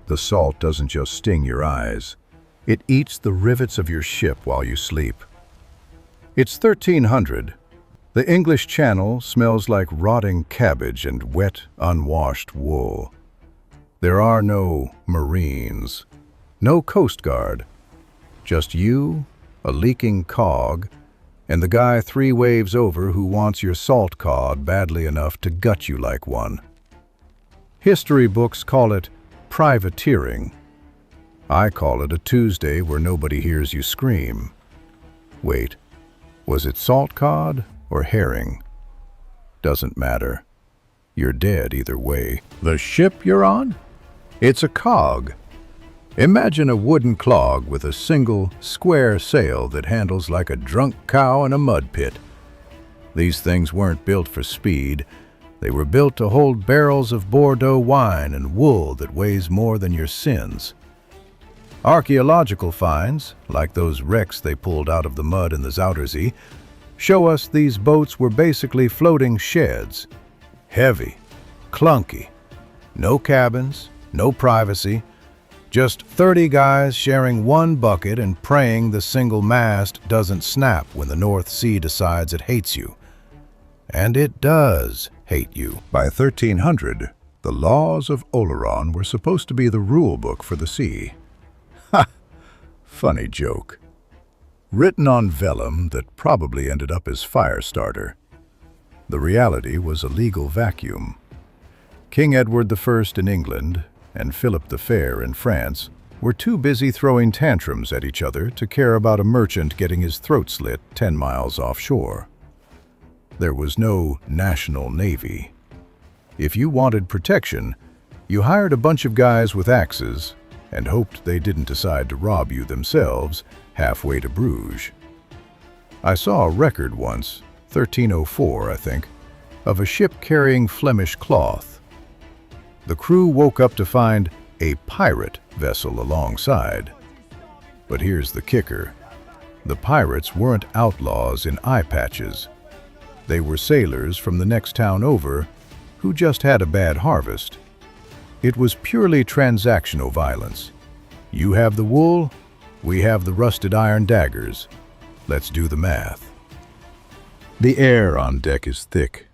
The salt doesn't just sting your eyes. It eats the rivets of your ship while you sleep. It's 1300. The English Channel smells like rotting cabbage and wet, unwashed wool. There are no Marines, no Coast Guard, just you, a leaking cog, and the guy 3 waves over who wants your salt cod badly enough to gut you like one. History books call it privateering. I call it a Tuesday where nobody hears you scream. Wait, was it salt cod or herring? Doesn't matter. You're dead either way. The ship you're on? It's a cog. Imagine a wooden clog with a single, square sail that handles like a drunk cow in a mud pit. These things weren't built for speed. They were built to hold barrels of Bordeaux wine and wool that weighs more than your sins. Archaeological finds, like those wrecks they pulled out of the mud in the Zuiderzee, show us these boats were basically floating sheds. Heavy, clunky, no cabins, no privacy, just 30 guys sharing one bucket and praying the single mast doesn't snap when the North Sea decides it hates you. And it does hate you. By 1300, the laws of Oleron were supposed to be the rule book for the sea. Ha! Funny joke. Written on vellum that probably ended up as fire starter. The reality was a legal vacuum. King Edward I in England and Philip the Fair in France were too busy throwing tantrums at each other to care about a merchant getting his throat slit 10 miles offshore. There was no national navy. If you wanted protection, you hired a bunch of guys with axes and hoped they didn't decide to rob you themselves halfway to Bruges. I saw a record once, 1304 I think, of a ship carrying Flemish cloth. The crew woke up to find a pirate vessel alongside. But here's the kicker. The pirates weren't outlaws in eye patches. They were sailors from the next town over who just had a bad harvest. It was purely transactional violence. You have the wool, we have the rusted iron daggers. Let's do the math. The air on deck is thick.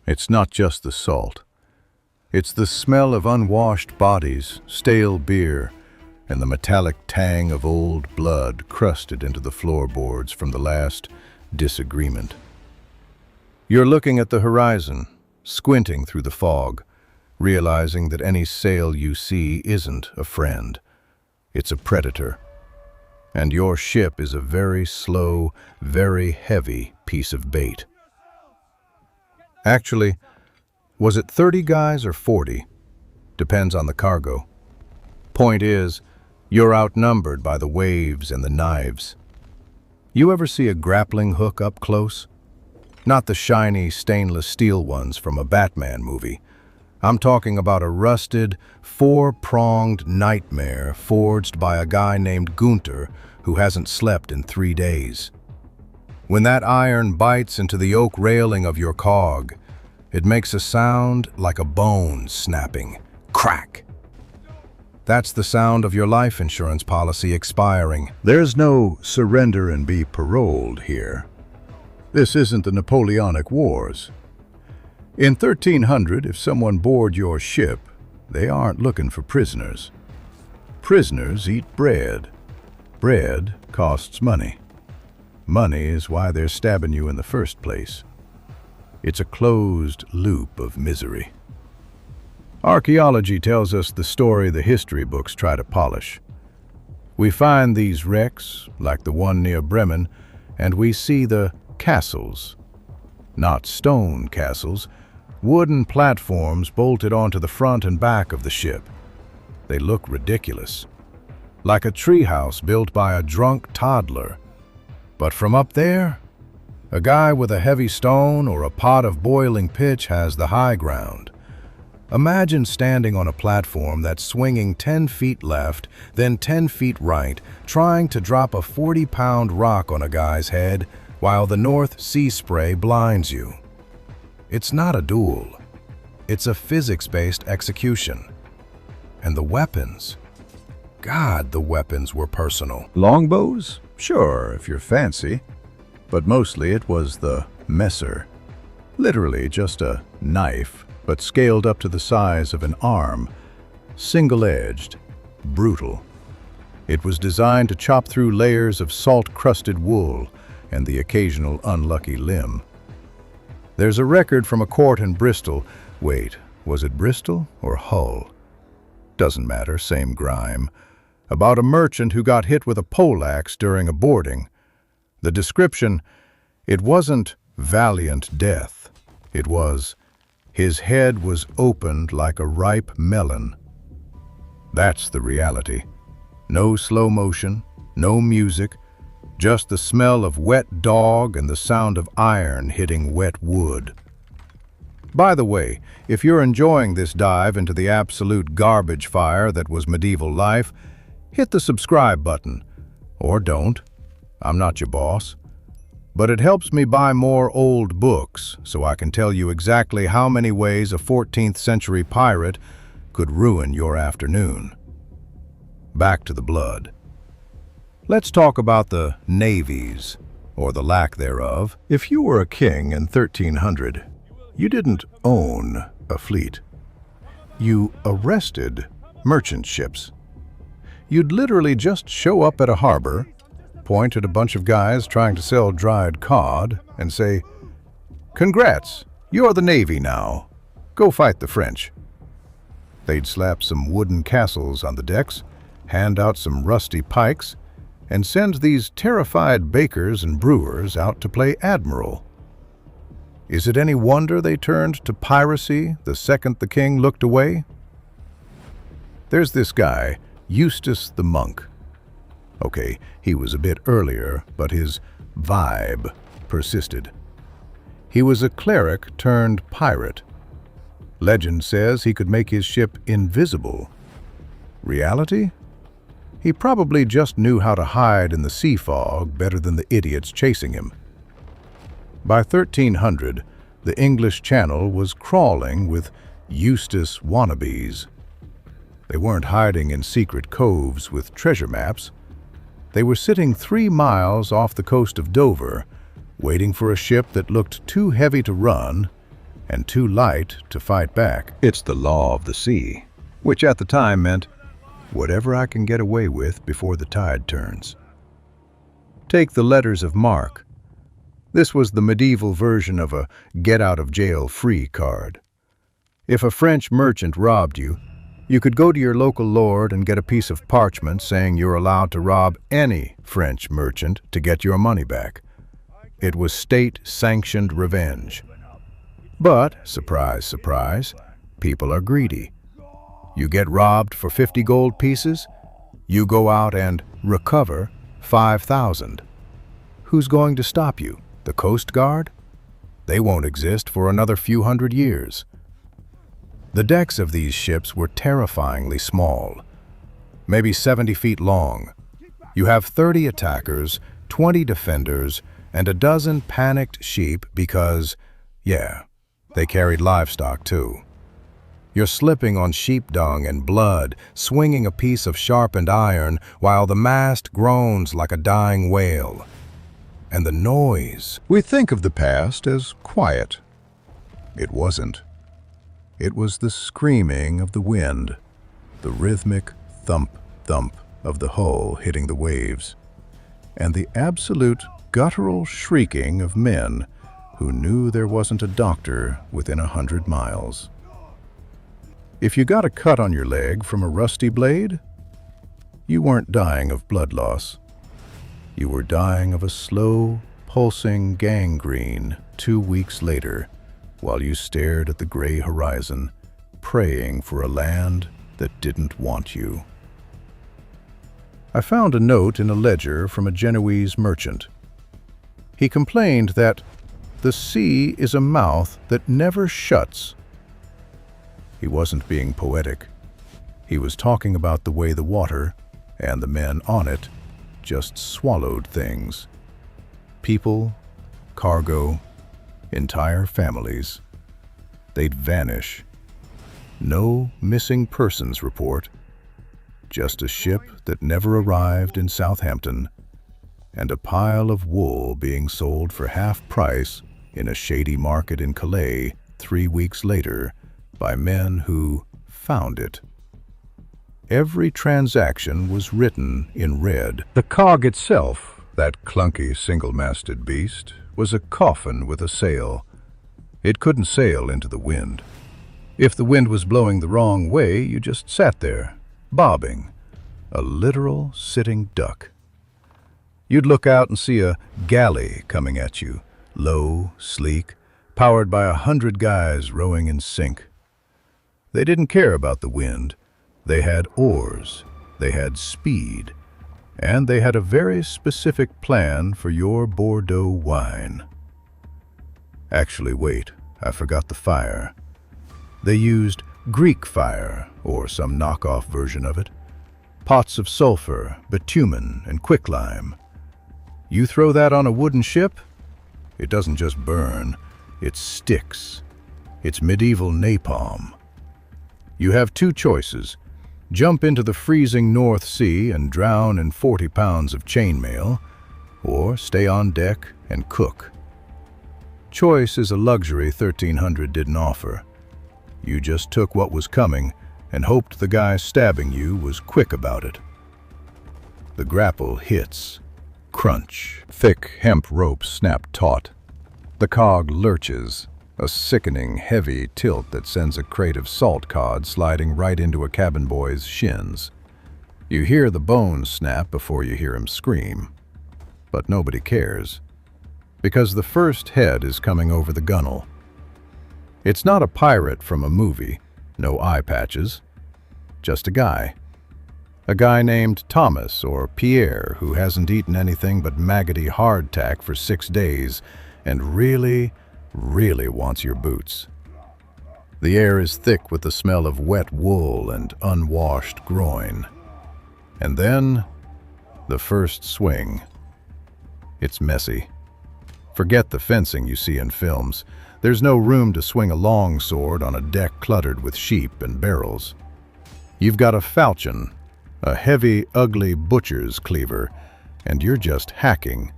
It's not just the salt. It's the smell of unwashed bodies, stale beer, and the metallic tang of old blood crusted into the floorboards from the last disagreement. You're looking at the horizon, squinting through the fog, realizing that any sail you see isn't a friend. It's a predator. And your ship is a very slow, very heavy piece of bait. Actually, was it 30 guys or 40? Depends on the cargo. Point is, you're outnumbered by the waves and the knives. You ever see a grappling hook up close? Not the shiny stainless steel ones from a Batman movie. I'm talking about a rusted, 4-pronged nightmare forged by a guy named Gunther who hasn't slept in 3 days. When that iron bites into the oak railing of your cog, it makes a sound like a bone snapping. Crack! That's the sound of your life insurance policy expiring. There's no surrender and be paroled here. This isn't the Napoleonic Wars. In 1300, if someone board your ship, they aren't looking for prisoners. Prisoners eat bread. Bread costs money. Money is why they're stabbing you in the first place. It's a closed loop of misery. Archaeology tells us the story the history books try to polish. We find these wrecks, like the one near Bremen, and we see the castles. Not stone castles, wooden platforms bolted onto the front and back of the ship. They look ridiculous, like a treehouse built by a drunk toddler. But from up there, a guy with a heavy stone or a pot of boiling pitch has the high ground. Imagine standing on a platform that's swinging 10 feet left, then 10 feet right, trying to drop a 40-pound rock on a guy's head while the North Sea spray blinds you. It's not a duel. It's a physics-based execution. And the weapons. God, the weapons were personal. Longbows? Sure, if you're fancy. But mostly it was the messer. Literally just a knife, but scaled up to the size of an arm. Single-edged, brutal. It was designed to chop through layers of salt-crusted wool and the occasional unlucky limb. There's a record from a court in Bristol. Wait, was it Bristol or Hull? Doesn't matter, same grime. About a merchant who got hit with a poleaxe during a boarding. The description, it wasn't valiant death. It was, his head was opened like a ripe melon. That's the reality. No slow motion, no music, just the smell of wet dog and the sound of iron hitting wet wood. By the way, if you're enjoying this dive into the absolute garbage fire that was medieval life, hit the subscribe button. Or don't. I'm not your boss. But it helps me buy more old books so I can tell you exactly how many ways a 14th century pirate could ruin your afternoon. Back to the blood. Let's talk about the navies, or the lack thereof. If you were a king in 1300, you didn't own a fleet. You arrested merchant ships. You'd literally just show up at a harbor, point at a bunch of guys trying to sell dried cod, and say, "Congrats, you're the Navy now. Go fight the French." They'd slap some wooden castles on the decks, hand out some rusty pikes, and send these terrified bakers and brewers out to play admiral. Is it any wonder they turned to piracy the second the king looked away? There's this guy, Eustace the monk. Okay, he was a bit earlier, but his vibe persisted. He was a cleric turned pirate. Legend says he could make his ship invisible. Reality? He probably just knew how to hide in the sea fog better than the idiots chasing him. By 1300, the English Channel was crawling with Eustace wannabes. They weren't hiding in secret coves with treasure maps. They were sitting 3 miles off the coast of Dover, waiting for a ship that looked too heavy to run and too light to fight back. It's the law of the sea, which at the time meant whatever I can get away with before the tide turns. Take the letters of marque. This was the medieval version of a get-out-of-jail-free card. If a French merchant robbed you, you could go to your local lord and get a piece of parchment saying you're allowed to rob any French merchant to get your money back. It was state-sanctioned revenge. But, surprise, surprise, people are greedy. You get robbed for 50 gold pieces, you go out and recover 5,000. Who's going to stop you? The Coast Guard? They won't exist for another few hundred years. The decks of these ships were terrifyingly small, maybe 70 feet long. You have 30 attackers, 20 defenders, and a dozen panicked sheep because, yeah, they carried livestock too. You're slipping on sheep dung and blood, swinging a piece of sharpened iron while the mast groans like a dying whale. And the noise. We think of the past as quiet. It wasn't. It was the screaming of the wind, the rhythmic thump-thump of the hull hitting the waves, and the absolute guttural shrieking of men who knew there wasn't a doctor within 100 miles. If you got a cut on your leg from a rusty blade, you weren't dying of blood loss. You were dying of a slow, pulsing gangrene 2 weeks later while you stared at the gray horizon, praying for a land that didn't want you. I found a note in a ledger from a Genoese merchant. He complained that the sea is a mouth that never shuts. He wasn't being poetic. He was talking about the way the water, and the men on it, just swallowed things. People, cargo, entire families. They'd vanish. No missing persons report. Just a ship that never arrived in Southampton, and a pile of wool being sold for half price in a shady market in Calais 3 weeks later by men who found it. Every transaction was written in red. The cog itself, that clunky single-masted beast, was a coffin with a sail. It couldn't sail into the wind. If the wind was blowing the wrong way, you just sat there, bobbing, a literal sitting duck. You'd look out and see a galley coming at you, low, sleek, powered by 100 guys rowing in sync. They didn't care about the wind. They had oars, they had speed, and they had a very specific plan for your Bordeaux wine. Actually, wait, I forgot the fire. They used Greek fire, or some knockoff version of it. Pots of sulfur, bitumen, and quicklime. You throw that on a wooden ship, it doesn't just burn, it sticks. It's medieval napalm. You have 2 choices. Jump into the freezing North Sea and drown in 40 pounds of chainmail, or stay on deck and cook. Choice is a luxury 1300 didn't offer. You just took what was coming and hoped the guy stabbing you was quick about it. The grapple hits. Crunch. Thick hemp ropes snap taut. The cog lurches, a sickening, heavy tilt that sends a crate of salt cod sliding right into a cabin boy's shins. You hear the bones snap before you hear him scream. But nobody cares, because the first head is coming over the gunwale. It's not a pirate from a movie, no eye patches, just a guy. A guy named Thomas or Pierre who hasn't eaten anything but maggoty hardtack for 6 days and really wants your boots. The air is thick with the smell of wet wool and unwashed groin. And then, the first swing. It's messy. Forget the fencing you see in films. There's no room to swing a long sword on a deck cluttered with sheep and barrels. You've got a falchion, a heavy, ugly butcher's cleaver, and you're just hacking,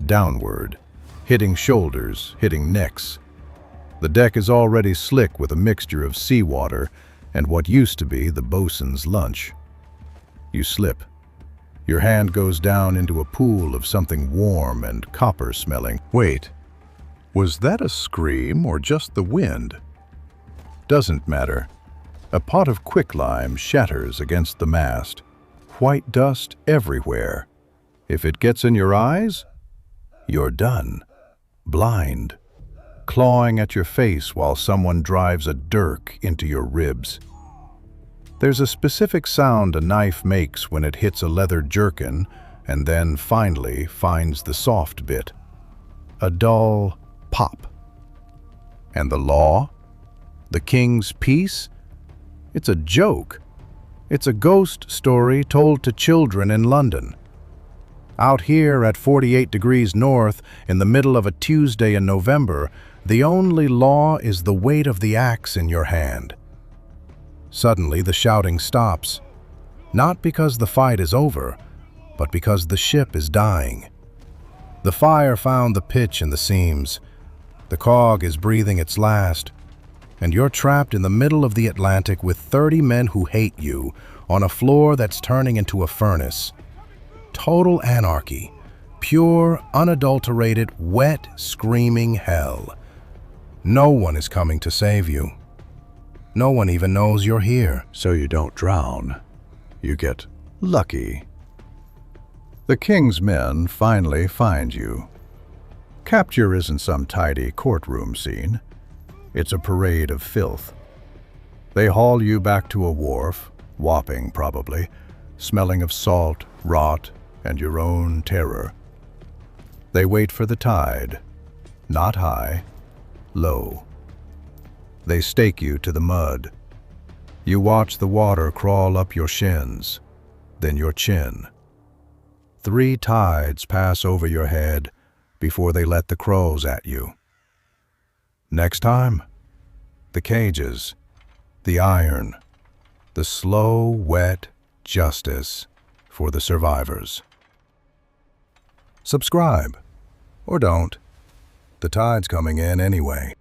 downward, hitting shoulders, hitting necks. The deck is already slick with a mixture of seawater and what used to be the bosun's lunch. You slip. Your hand goes down into a pool of something warm and copper-smelling. Wait, was that a scream or just the wind? Doesn't matter. A pot of quicklime shatters against the mast. White dust everywhere. If it gets in your eyes, you're done. Blind. Clawing at your face while someone drives a dirk into your ribs. There's a specific sound a knife makes when it hits a leather jerkin and then finally finds the soft bit. A dull pop. And the law? The king's peace? It's a joke. It's a ghost story told to children in London. Out here at 48 degrees north, in the middle of a Tuesday in November, the only law is the weight of the axe in your hand. Suddenly the shouting stops, not because the fight is over, but because the ship is dying. The fire found the pitch in the seams. The cog is breathing its last, and you're trapped in the middle of the Atlantic with 30 men who hate you on a floor that's turning into a furnace. Total anarchy, pure, unadulterated, wet, screaming hell. No one is coming to save you. No one even knows you're here. So you don't drown. You get lucky. The king's men finally find you. Capture isn't some tidy courtroom scene. It's a parade of filth. They haul you back to a wharf, Wapping probably, smelling of salt, rot, and your own terror. They wait for the tide, not high, low. They stake you to the mud. You watch the water crawl up your shins, then your chin. 3 tides pass over your head before they let the crows at you. Next time, the cages, The iron. The slow, wet justice for the survivors. Subscribe. Or don't. The tide's coming in anyway.